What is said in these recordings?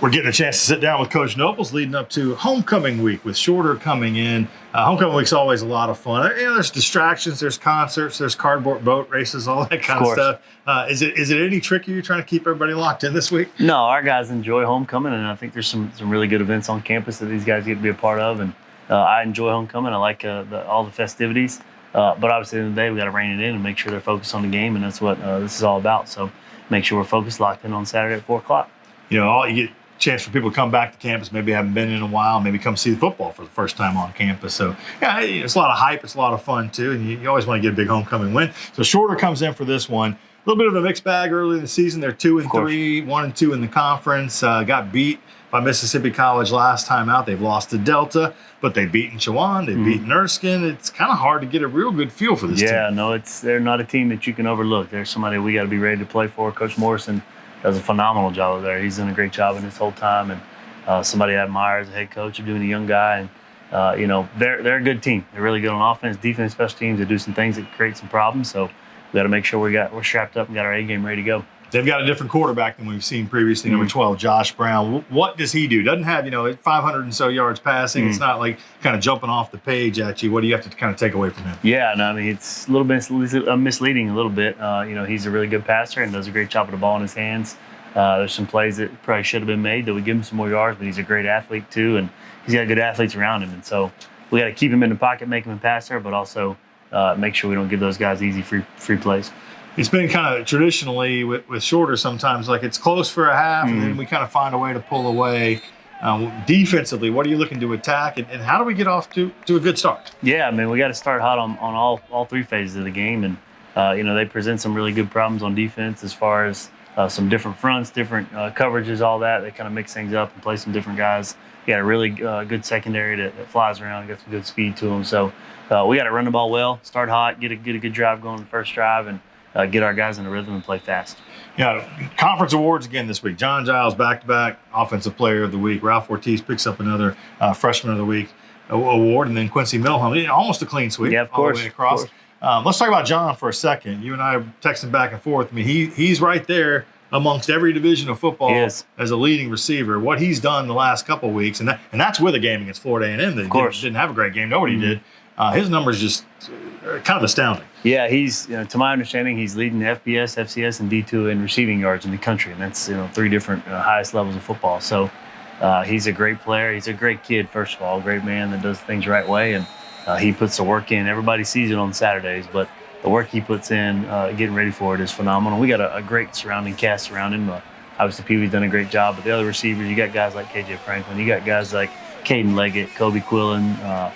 We're getting a chance to sit down with Coach Nobles leading up to homecoming week with Shorter coming in. Homecoming week's always a lot of fun. There's distractions, there's concerts, there's cardboard boat races, all that kind of stuff. Is it any trickier? You're trying to keep everybody locked in this week? No, our guys enjoy homecoming, and I think there's some really good events on campus that these guys get to be a part of. And I enjoy homecoming. I like all the festivities. But obviously, at the end of the day, we got to rein it in and make sure they're focused on the game, and that's what this is all about. So make sure we're focused, locked in on Saturday at 4 o'clock. You get chance for people to come back to campus, maybe haven't been in a while, maybe come see the football for the first time on campus. So, yeah, it's a lot of hype. It's a lot of fun, too, and you always want to get a big homecoming win. So Shorter comes in for this one. A little bit of a mixed bag early in the season. They're 2-3, 1-2 in the conference. Got beat by Mississippi College last time out. They've lost to Delta, but they've beaten Chowan. They've beaten Erskine. It's kind of hard to get a real good feel for this team. Yeah, no, they're not a team that you can overlook. They're somebody we got to be ready to play for. Coach Morrison does a phenomenal job over there. He's done a great job in this whole time, and somebody I admire as a head coach of doing a young guy. And they're a good team. They're really good on offense, defense, special teams. They do some things that create some problems. So we got to make sure we're strapped up and got our A game ready to go. They've got a different quarterback than we've seen previously, number 12, Josh Brown. What does he do? Doesn't have 500 and so yards passing. It's not like kind of jumping off the page at you. What do you have to kind of take away from him? Yeah, no, I mean, it's a little bit misleading a little bit. He's a really good passer and does a great job with the ball in his hands. There's some plays that probably should have been made that would give him some more yards, but he's a great athlete too, and he's got good athletes around him. And so we got to keep him in the pocket, make him a passer, but also make sure we don't give those guys easy free plays. It's been kind of traditionally with Shorter sometimes like it's close for a half, and then we kind of find a way to pull away. Defensively, what are you looking to attack, and how do we get off to a good start? Yeah, I mean, we got to start hot on all three phases of the game, and they present some really good problems on defense as far as some different fronts, different coverages, all that. They kind of mix things up and play some different guys. We got a really good secondary that flies around, got some good speed to them. So we got to run the ball well, start hot, get a good drive going the first drive, and get our guys in a rhythm and play fast. Yeah, conference awards again this week. John Giles back-to-back Offensive Player of the Week. Ralph Ortiz picks up another Freshman of the Week award, and then Quincy Milholm. Almost a clean sweep. Yeah, of course. All the way across. Let's talk about John for a second. You and I are texting back and forth. I mean, he's right there amongst every division of football as a leading receiver. What he's done the last couple of weeks, and that's with a game against Florida A&M that didn't have a great game. Nobody did. His numbers just kind of astounding. Yeah, he's to my understanding, he's leading the FBS, FCS, and D2 in receiving yards in the country, and that's 3 different highest levels of football. So he's a great player. He's a great kid, first of all, a great man that does things the right way, and he puts the work in. Everybody sees it on Saturdays, but the work he puts in getting ready for it is phenomenal. We got a great surrounding cast around him. Obviously, Pee Wee's done a great job, but the other receivers, you got guys like KJ Franklin, you got guys like Caden Leggett, Kobe Quillen,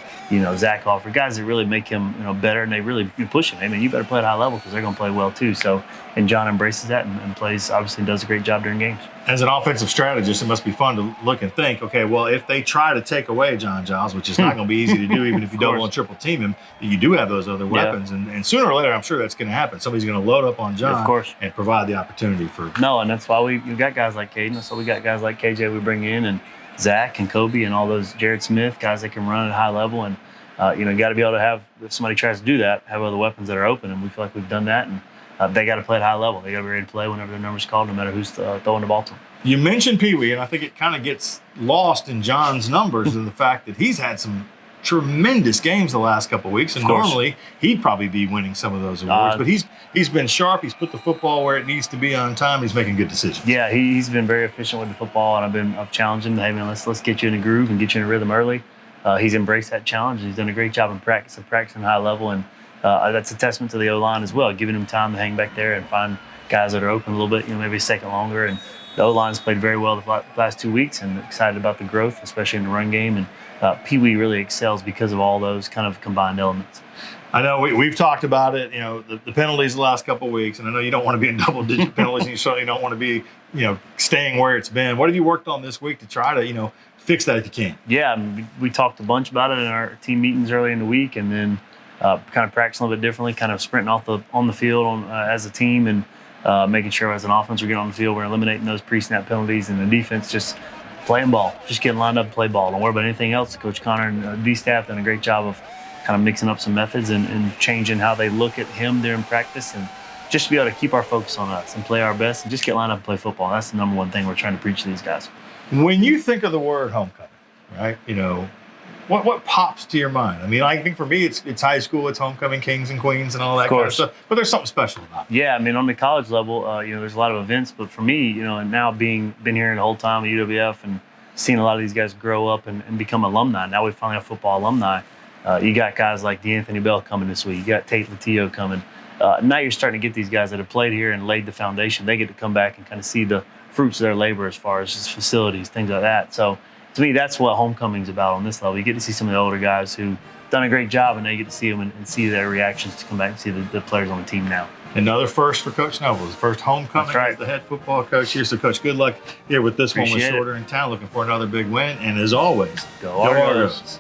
Zach Hoffer, guys that really make him better, and they really push him. I mean, you better play at a high level because they're going to play well too. So, and John embraces that and plays, obviously does a great job during games. As an offensive strategist, it must be fun to look and think, okay, well, if they try to take away John Giles, which is not going to be easy to do even if you double and triple team him, you do have those other weapons. And sooner or later, I'm sure that's going to happen. Somebody's going to load up on John and provide the opportunity for. No, and that's why we got guys like Caden. So we got guys like KJ we bring in, and Zach and Kobe and all those, Jared Smith, guys that can run at a high level. And you got to be able to have, if somebody tries to do that, have other weapons that are open, and we feel like we've done that. And they got to play at a high level. They got to be ready to play whenever their number's called, no matter who's throwing the ball to them. You mentioned Pee Wee, and I think it kind of gets lost in John's numbers and the fact that he's had some tremendous games the last couple of weeks, and normally he'd probably be winning some of those awards. But he's been sharp. He's put the football where it needs to be on time. He's making good decisions. Yeah, he's been very efficient with the football, and I've challenged him. Hey, man, let's get you in a groove and get you in a rhythm early. He's embraced that challenge. He's done a great job in practicing high level, and that's a testament to the O-line as well, giving him time to hang back there and find guys that are open a little bit, maybe a second longer. And the O-line's played very well the last 2 weeks, and excited about the growth, especially in the run game. And Pee Wee really excels because of all those kind of combined elements. I know we've talked about it, the penalties the last couple of weeks, and I know you don't want to be in double-digit penalties, and you certainly don't want to be, staying where it's been. What have you worked on this week to try to, fix that if you can? Yeah, we talked a bunch about it in our team meetings early in the week, and then kind of practicing a little bit differently, kind of sprinting on the field as a team, and making sure as an offense we're getting on the field, we're eliminating those pre-snap penalties, and the defense just playing ball, just getting lined up and play ball. Don't worry about anything else. Coach Connor and D-staff done a great job of kind of mixing up some methods and changing how they look at him during practice, and just to be able to keep our focus on us and play our best and just get lined up and play football. That's the number one thing we're trying to preach to these guys. When you think of the word homecoming, right? What pops to your mind? I mean, I think for me, it's high school, it's homecoming kings and queens and all that kind of stuff. But there's something special about it. Yeah, I mean, on the college level, there's a lot of events. But for me, and now been here the whole time at UWF and seeing a lot of these guys grow up and become alumni. Now we finally have football alumni. You got guys like DeAnthony Bell coming this week. You got Tate Latillo coming. Now you're starting to get these guys that have played here and laid the foundation. They get to come back and kind of see the fruits of their labor as far as just facilities, things like that. So to me, that's what homecoming's about on this level. You get to see some of the older guys who've done a great job, and now you get to see them and see their reactions to come back and see the players on the team now. Another first for Coach Nobles. First homecoming as the head football coach here. So, Coach, good luck here with this one with Shorter in town. Looking for another big win. And as always, go Argos.